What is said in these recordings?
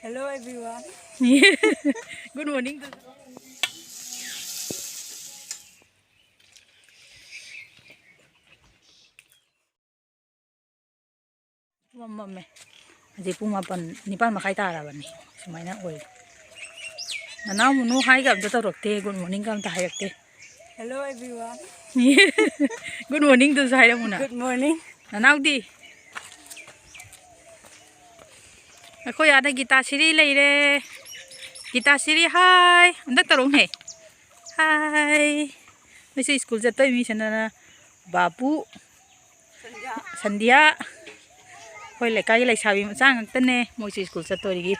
Hello everyone. Good morning. Mama, jadi pun nipan makai tara bani. Semaina oi. Nana munu hai gam jatuh rokte. Good morning kam tahai rokte. Hello everyone. Good morning tu saya muna. Good morning. Nana di. Aku ada kita siri Leitre. Kita siri hai. Anda terung he. Hai. Mesti school jatuh ini sana babu. Sandia. Koi lekai lek sabi macam tu ne. Mesti school jatuh lagi.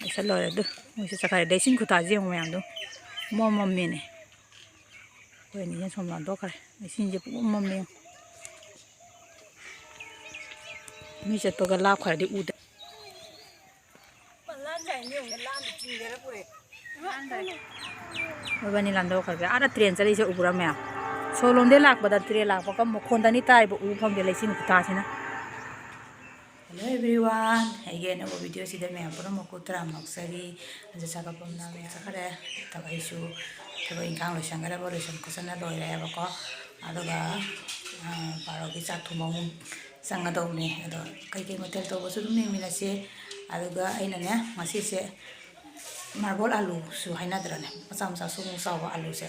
Bisa lor tu. Mesti sekarang desin kutaji yang macam tu. Mama mene. Koi ni yang semua tu kare. Desin je pun mama mene. Mesti tu kalau kare di udah. Bani lando kare. Ada train cari je ubura mea. Solong de lak pada train lak. Pakam mukon tani tai bu upam de lesin kutaji na. Hello everyone. Again, our video si de mea pura mukutra maksari. Jasa kapam na mea sakare. Taga isu. Taga ingkang lo sangara bo lo sang kusana lo ira ya bako. Adoga paro ki satu mau sanga do ne. Ado kai motel to bo su ne mina se. Adoga aina ne masih se. Marble aloo su haina drane. Macam su sawa aloo se.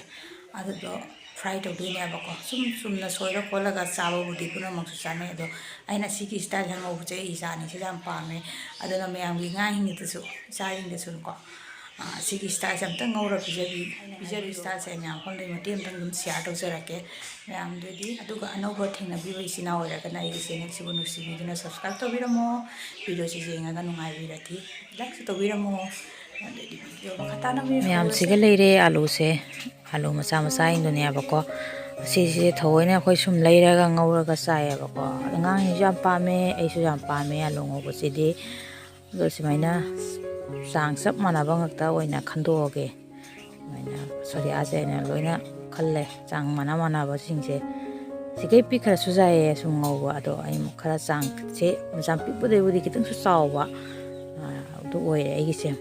Adoga fry to dini abako. Sum na soira kola ga sawa budi puna maksu sane. Ado aina siki style yang mau je isa ni se jam pame. Ado na me ang ngai hingi tu su. Sa hingi su ko. Siki style jam tang ngau ra bijari style se nyam kon le mati am tang share to se rake. Me am de di. Adoga anova thing na bi wi sina ora kana I se next bonus si video subscribe to biramo. Video si jenga ga nungai bi rati. Like to biramo. Mymsu ke Leitre Aloo se Aloo Macha Macha Indonesia bako si thoi ne khoi sum Leitre ga ngau ga sai bako ngang hi jam pa me ai su jam pa me Aloo ngau bo si di do simaina sang sap mana ba ngak ta oina khando ge maina sorry ase ne loina khalle chang mana ba sing se sikai pi khara su jai su ngau ba do ai mu khara chang se jam pi pu de budi kitang su saw ba do oi ai gi se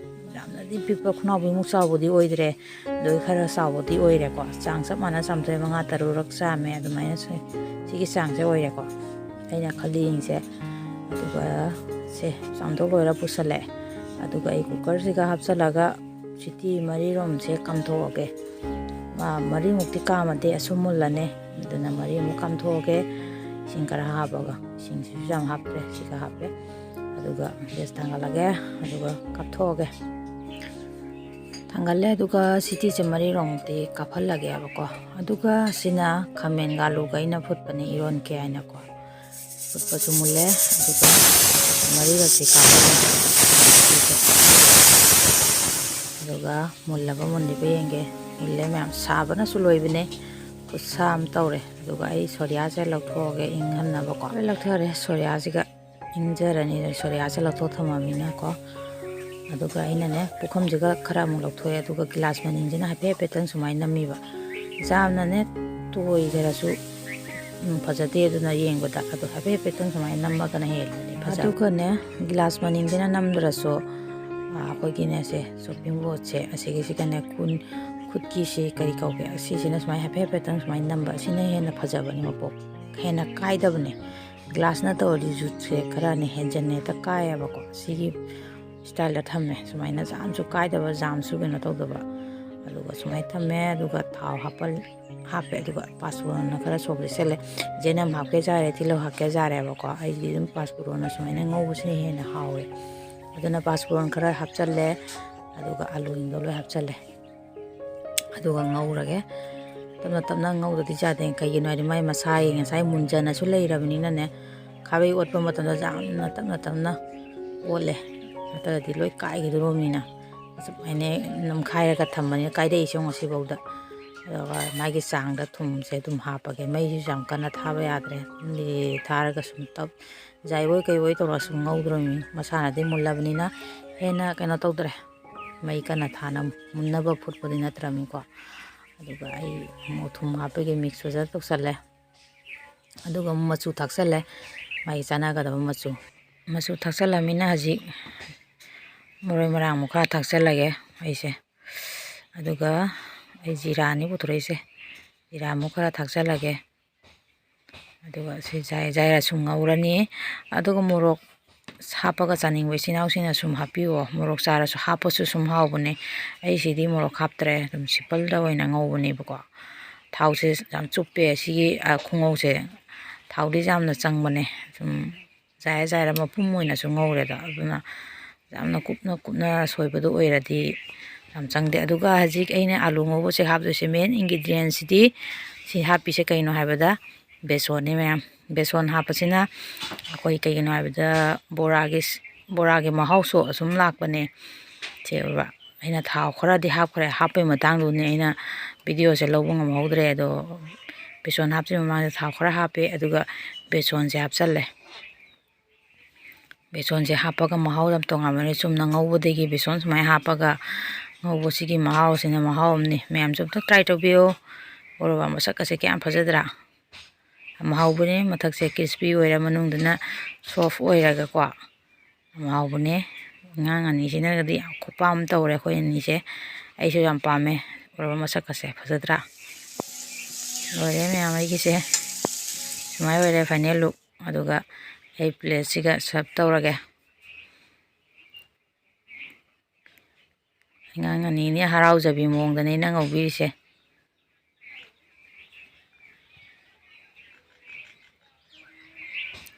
di people khuna bu mu saw budi oidre doi khara saw budi oire ko chang sap mana samthai manga tarurak sa me adumai se sigi chang se oire ko aina khali se aduga se samdo loira pusale aduga I cooker siga hapsalaga siti mari rom se kamtho ge mari mukti ka mate asumullane dana mari mu kamtho ge singkara habaga sing jam hapre siga hapre aduga ges tangalage aduga kaptho ge Tanggalle aduga siti chamari rong te kapal lage abako aduga sina khamen galu ga ina phutpane iron ke aina ko phutpa sumulle aduga mari ga se kapal aduga mullaba mundi be yenge mulle mam sabana suloi bine kusam tawre aduga ai soria se lakthoge inghanna bako lakthare soria siga ingjarani soria se laktho thamamina ko aduga ina ne pukham jaga khara mu lakthoe aduga glass maning jina hape petang sumai namiba jamna ne toi dera su phajate aduna yengbada adu hape petang sumai namma kana hel aduga ne glass maning jina namdra so koi gine se shopping board se asigi sikane kun khutki se kari kauge asi sina sumai hape petang sumai namba sina hena phajabani mapo hena kaidabne glass na to ri jut se khara ne henjane ta kaya bako sigi style da thamme sumaina jam su kai da jam su gena to da ba aluga sumai thamme aduga thau hapal hape aduga passport na kara sobri sele jenam hakke jare thilo hakke jare ba ko ai dum passport na sumaina ngau sine he na hawe aduna passport kara hapchalle aduga alu indo lo hapchalle aduga ngau rage tamna ngau da ja den kai gino ai mai masai ngasai munjana su leirabni na ne khabai otpa matam da jam na tamna ole Nata di loi kai gitu romina, ini nam kai raga thamani kai deh isong masih bau dah, magi sang dah thum se thum hapa ke, mai ju sang kana thaba yadre, di Tare ka sumtab, jai boy kai boy to rasung ngau dromi, masana di mulla bani na, hena kana tau dre, mai kana thana munna ba food podi na trami ko, aduga ai mau thum hapa ke mix wajar to salle, aduga macu thak salle, mai sana ka daba macu thak salle mina haji ꯃꯔꯣꯏ ꯃꯔꯥꯡ ꯑꯃꯨꯛ ꯈꯔ ꯊꯥꯛꯆꯜꯂꯒꯦ ꯑꯩꯁꯦ ꯑꯗꯨꯒ ꯑꯩ ꯖꯤꯔꯥꯅꯤ ꯄꯨꯊꯣꯔꯛꯏꯁꯦ ꯖꯤꯔꯥ ꯑꯃꯨꯛ ꯈꯔ ꯊꯥꯛꯆꯜꯂꯒꯦ ꯑꯗꯨꯒ ꯁꯤ ꯖꯥꯏꯔ ꯁꯨꯝ ꯉꯧꯔꯅꯤ ꯑꯗꯨꯒ ꯃꯣꯔꯣꯛ ꯍꯥꯞꯄꯒ ꯆꯥꯅꯤꯡꯕ ꯏꯆꯤꯟ ꯏꯅꯥꯎꯁꯤꯡꯅ ꯁꯨꯝ ꯍꯥꯞꯄꯤꯌꯣ ꯃꯣꯔꯣꯛ ꯆꯥꯔꯁꯨ ꯍꯥꯞꯄꯁꯨ ꯁꯨꯝ ꯍꯥꯎꯕꯅꯦ ꯑꯩꯁꯤꯗꯤ ꯃꯣꯔꯣꯛ ꯍꯥꯞꯇ꯭ꯔꯦ ꯑꯗꯨꯝ ꯁꯤꯝꯄꯜꯗ ꯑꯣꯏꯅ ꯉꯧꯕꯅꯦꯕꯀꯣ ꯊꯥꯎꯁꯦ ꯌꯥꯝ ꯆꯨꯞꯄꯦ ꯁꯤꯒꯤ ꯈꯨꯉꯧꯁꯦ ꯊꯥꯎꯗꯤ ꯌꯥꯝꯅ ꯆꯪꯕꯅꯦ ꯁꯨꯝ ꯖꯥꯏꯔ ꯃꯄꯨꯝ ꯑꯣꯏꯅꯁꯨ ꯉꯧꯔꯦꯗ ꯑꯗꯨꯅ ꯌꯥꯝꯅ ꯀꯨꯞꯅ ꯁꯣꯏꯕꯗꯣ ꯑꯣꯏꯔꯗꯤ ꯌꯥꯝ ꯆꯪꯗꯦ ꯑꯗꯨꯒ ꯍꯧꯖꯤꯛ ꯑꯩꯅ ꯑꯥꯂꯨ ꯉꯧꯕꯁꯦ ꯍꯥꯞꯇꯣꯏꯁꯦ ꯃꯦꯟ ꯏꯟꯒ꯭ꯔꯤꯗꯤꯌꯦꯟꯁꯤꯗꯤ ꯁꯤ ꯍꯥꯞꯄꯤꯁꯦ ꯀꯩꯅꯣ ꯍꯥꯏꯕꯗ ꯕꯦꯁꯣꯟꯅꯤ ꯃꯌꯥꯝ ꯕꯦꯁꯣꯟ ꯍꯥꯞꯄꯁꯤꯅ ꯑꯩꯈꯣꯏ ꯀꯩꯒꯤꯅꯣ ꯍꯥꯏꯕꯗ ꯕꯣꯔꯥꯒꯤ ꯃꯍꯥꯎꯁꯨ ꯑꯁꯨꯝ ꯂꯥꯛꯄꯅꯦ ꯁꯦꯕ ꯑꯩꯅ ꯊꯥꯎ ꯈꯔꯗꯤ ꯍꯥꯞꯈ꯭ꯔꯦ ꯍꯥꯞꯄꯩ ꯃꯇꯥꯡꯗꯨꯅꯦ ꯑꯩꯅ ꯚꯤꯗꯤꯑꯣꯁꯦ ꯂꯧꯕ ꯉꯝꯍꯧꯗ꯭ꯔꯦ ꯑꯗꯣ ꯕꯦꯁꯣꯟ ꯍꯥꯞꯇ꯭ꯔꯤꯉꯩ ꯃꯃꯥꯡꯗ ꯊꯥꯎ ꯈꯔ ꯍꯥꯞꯄꯦ ꯑꯗꯨꯒ ꯕꯦꯁꯣꯟꯁꯦ ꯍꯥꯞꯆꯜꯂꯦ ꯕꯦꯁꯣꯟꯁꯦ ꯍꯥꯞꯄꯒ ꯃꯍꯥꯎ ꯌꯥꯝ ꯇꯣꯉꯥꯟꯕꯅꯤ ꯆꯨꯝꯅ ꯉꯧꯕꯗꯒꯤ ꯕꯦꯁꯣꯟ ꯁꯨꯃꯥꯏꯅ ꯍꯥꯞꯄꯒ ꯉꯧꯕꯁꯤꯒꯤ ꯃꯍꯥꯎꯁꯤꯅ ꯃꯍꯥꯎ ꯑꯃꯅꯤ ꯃꯌꯥꯝꯁꯨ ꯑꯝꯇ ꯇ꯭ꯔꯥꯏ ꯇꯧꯕꯤꯌꯣ ꯑꯣꯔꯣꯕ ꯃꯁꯛꯀꯁꯦ ꯀꯌꯥꯝ ꯐꯖꯗ꯭ꯔꯥ ꯌꯥꯝ ꯍꯥꯎꯕꯅꯦ ꯃꯊꯛꯁꯦ ꯀ꯭रिꯁꯄꯤ ꯑꯣꯏꯔ ꯃꯅꯨꯡꯗꯅ ꯁꯣꯐ ꯑꯣꯏꯔꯒꯀꯣ ꯌꯥꯝ ꯍꯥꯎꯕꯅꯦ ꯑꯉꯥꯡ ꯑꯅꯤꯁꯤꯅꯒꯗꯤ ꯌꯥꯝ ꯈꯨꯄꯥꯝ ꯇꯧꯔꯦ ꯑꯩꯈꯣꯏ ꯑꯅꯤꯁꯦ ꯑꯩꯁꯨ ꯌꯥꯝ ꯄꯥꯝꯃꯦ ꯑꯣꯔꯣꯕ ꯃꯁꯛꯀꯁꯦ ꯐꯖꯗ꯭ꯔꯥ ꯂꯣꯏꯔꯦ ꯃꯌꯥꯝ ꯑꯩꯒꯤꯁꯦ ꯁꯨꯃꯥꯏꯅ ꯑꯣꯏꯔꯦ ꯐꯥꯏꯅꯦꯜ ꯂꯨꯛ ꯑꯗꯨꯒ ꯑꯩ ꯄ꯭ꯂꯦꯠꯁꯤꯒ ꯁꯔꯞ ꯇꯧꯔꯒꯦ ꯑꯉꯥꯡ ꯑꯅꯤꯅꯦ ꯍꯔꯥꯎꯖꯕꯤ ꯃꯑꯣꯡꯗꯅꯦ ꯑꯩꯅ ꯉꯧꯕꯤꯔꯤꯁꯦ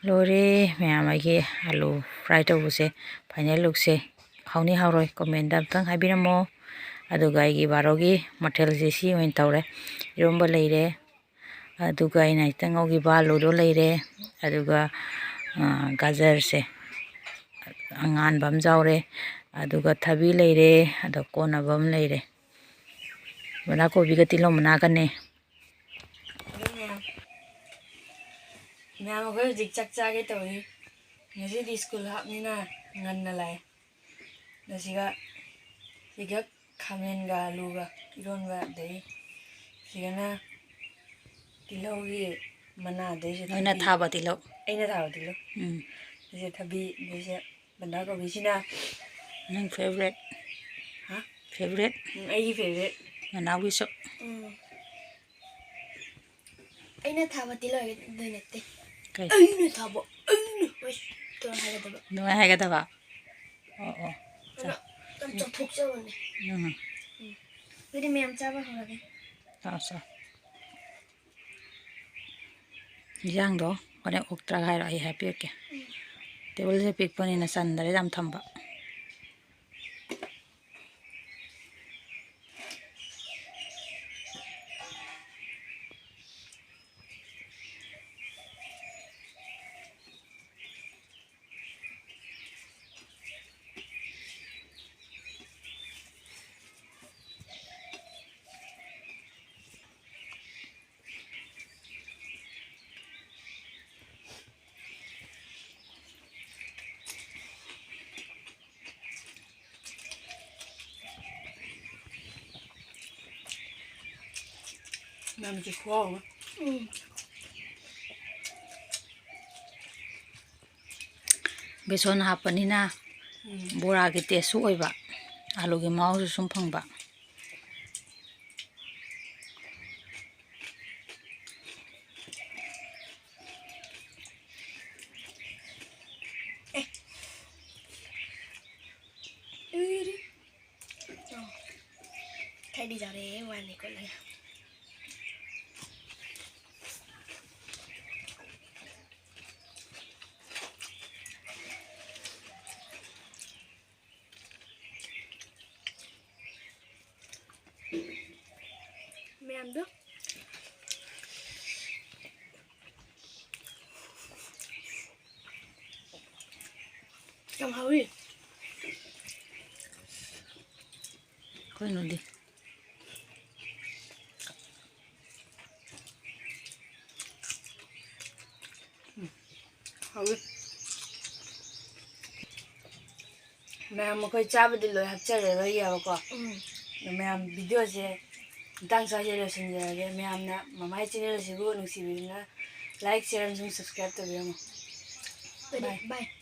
ꯂꯣꯏꯔꯦ ꯃꯌꯥꯝ ꯑꯩꯒꯤ ꯑꯂꯨ ꯐ꯭ꯔꯥꯏ ꯇꯧꯕꯁꯦ ꯐꯥꯏꯅꯦꯜ ꯂꯨꯛꯁꯦ ꯍꯥꯎꯅꯤ ꯍꯥꯎꯔꯣꯏ ꯀꯣꯃꯦꯟꯗ ꯑꯝꯇꯪ ꯍꯥꯏꯕꯤꯔꯝꯃꯣ ꯑꯗꯨꯒ ꯑꯩꯒꯤ ꯕꯥꯔꯣꯒꯤ ꯃꯊꯦꯜꯁꯦ ꯁꯤ ꯑꯣꯏꯅ ꯇꯧꯔꯦ ꯏꯔꯣꯝꯕ ꯂꯩꯔꯦ ꯑꯗꯨꯒ ꯑꯩꯅ ꯈꯤꯇꯪ ꯉꯧꯈꯤꯕ ꯑꯂꯨꯗꯣ ꯂꯩꯔꯦ ꯑꯗꯨꯒ ꯒꯥꯖꯔꯁꯦ ꯑꯉꯥꯟꯕ ꯑꯃ ꯌꯥꯎꯔꯦ ꯑꯗꯨꯒ ꯊꯕꯤ ꯂꯩꯔꯦ ꯑꯗ ꯀꯣꯟꯅꯕ ꯑꯃ ꯂꯩꯔꯦ ꯕꯟꯙꯀꯣꯕꯤꯒ ꯇꯤꯜꯍꯧ ꯃꯅꯥꯒꯅꯦ ꯃꯌꯥꯝ ꯑꯩꯈꯣꯏ ꯍꯧꯖꯤꯛ ꯆꯥꯛ ꯆꯥꯒꯦ ꯇꯧꯔꯤ ꯉꯁꯤꯗꯤ ꯁ꯭ꯀꯨꯜ ꯍꯥꯞꯅꯤꯅ ꯉꯟꯅ ꯂꯥꯛꯑꯦ ꯁꯤꯒ ꯈꯥꯃꯦꯟꯒ ꯑꯂꯨꯒ ꯏꯔꯣꯟꯕ ꯑꯗꯩ ꯁꯤꯒꯅ ꯇꯤꯜꯍꯧꯒꯤ ꯃꯅꯥ ꯑꯗꯩꯁꯦ ꯅꯣꯏꯅ ꯊꯥꯕ ꯇꯤꯜꯍꯧ ꯑꯩꯅ ꯊꯥꯕ ꯇꯤꯜꯍꯧ ꯁꯤꯁꯦ ꯊꯕꯤ ꯑꯗꯩꯁꯦ ꯕꯟꯙꯀꯣꯕꯤꯁꯤꯅ ꯅꯪ ꯐꯦꯚꯔꯦꯠ ꯑꯩꯒꯤ ꯐꯦꯚꯔꯦꯠ ꯅꯅꯥꯎꯒꯤꯁꯨ ꯑꯩꯅ ꯊꯥꯕ ꯇꯤꯜꯍꯧ ꯅꯠꯇꯦ ꯀꯩ ꯑꯩꯅ ꯊꯥꯕ ꯑꯩꯅ ꯍꯥꯏꯒꯗꯕ ꯑꯗꯨꯃꯥꯏꯅ ꯍꯥꯏꯒꯗꯕ ꯑꯣ ꯌꯥꯝ ꯆꯥꯎꯊꯣꯛꯆꯕꯅꯦ ꯑꯗꯨꯗꯤ ꯃꯌꯥꯝ ꯆꯥꯕ ꯍꯧꯔꯒꯦ ꯆꯥꯎ ꯏꯟꯖꯥꯡꯗꯣ ꯍꯣꯔꯦꯟ ꯑꯣꯛꯇ꯭ꯔꯒ ꯍꯥꯏꯔꯣ ꯑꯩ ꯍꯥꯏꯕꯤꯔꯛꯀꯦ ꯇꯦꯕꯜꯁꯦ ꯄꯤꯛꯄꯅꯤꯅ ꯆꯟꯗꯔꯦ ꯌꯥꯝ ꯊꯝꯕ ꯃꯌꯥꯝꯁꯦ ꯈꯨꯍꯥꯎ ꯑꯃ ꯕꯦꯁꯣꯟ ꯍꯥꯞꯄꯅꯤꯅ ꯕꯣꯔꯥꯒꯤ ꯇꯦꯁꯁꯨ ꯑꯣꯏꯕ ꯑꯥꯂꯨꯒꯤ ꯃꯍꯥꯎꯁꯨ ꯁꯨꯝ ꯐꯪꯕ खैदी जा रहे हैं वहाँ निकल गया मैं अंदर Cầm hầu đi Coi nó đi hầu đi Mẹ mà coi cha bây giờ hấp chơi rồi bây giờ có mẹ video gì đang sao giờ sinh giờ cái mẹ na mama channel Ashibu nungcbiduna like share and subscribe to video bye